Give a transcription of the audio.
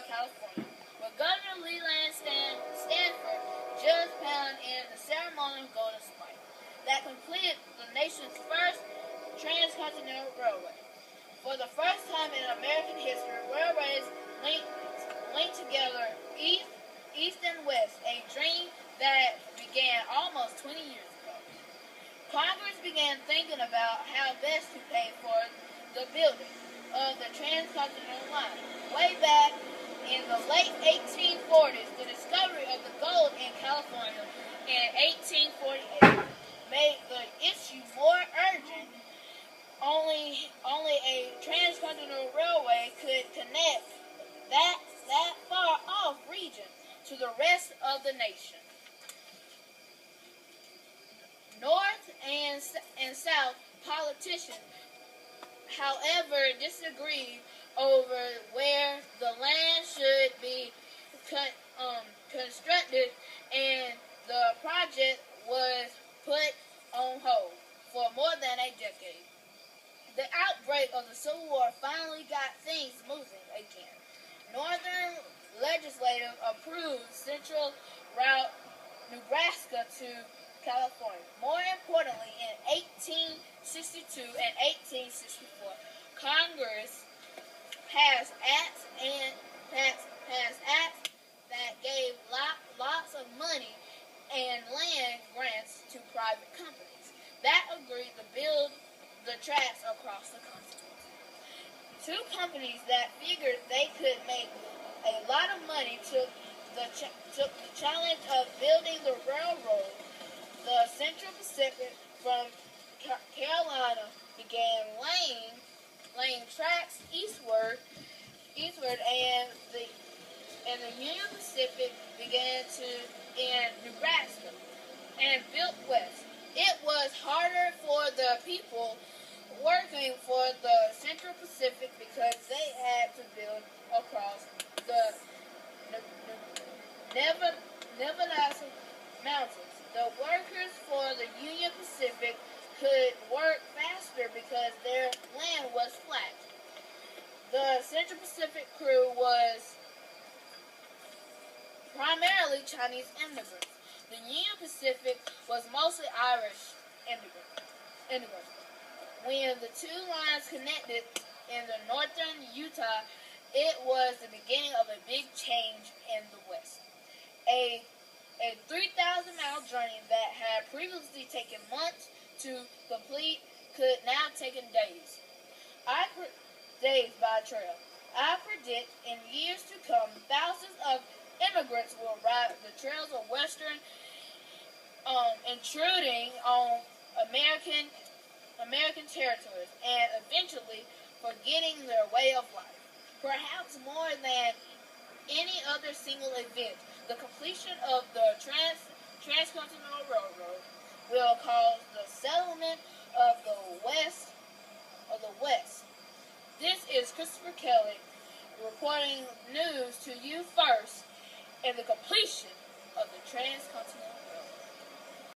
California, where Governor Leland Stanford just pounded in the ceremonial golden spike that completed the nation's first transcontinental railway. For the first time in American history, railways linked together east and west, a dream that began almost 20 years ago. Congress began thinking about how best to pay for the building of the transcontinental line. Way back in the late 1840s, the discovery of the gold in California in 1848 made the issue more urgent. Only a transcontinental railway could connect that far off region to the rest of the nation. North and South politicians, however, disagreed over where the land should be constructed, and the project was put on hold for more than a decade. The outbreak of the Civil War finally got things moving again. Northern legislators approved Central Route Nebraska to California. More importantly, in 1862 and 1864, Congress passed acts that gave lots of money and land grants to private companies that agreed to build the tracks across the continent. Two companies that figured they could make a lot of money took the challenge of building the railroad. The Central Pacific from Carolina began laying tracks eastward, and the Union Pacific began in Nebraska and built west. It was harder for the people working for the Central Pacific because they had to build across the Nevada mountains. The workers for the Union Pacific could work faster because their land was flat. The Central Pacific crew was primarily Chinese immigrants. The Union Pacific was mostly Irish immigrants. When the two lines connected in the northern Utah, it was the beginning of a big change in the West. A 3,000-mile journey that had previously taken months to complete could now take days. Days by trail. I predict in years to come, thousands of immigrants will ride the trails of Western, intruding on American territories and eventually forgetting their way of life. Perhaps more than any other single event, the completion of the transcontinental railroad will cause the settlement of the West. This is Christopher Kelley reporting news to you first in the completion of the transcontinental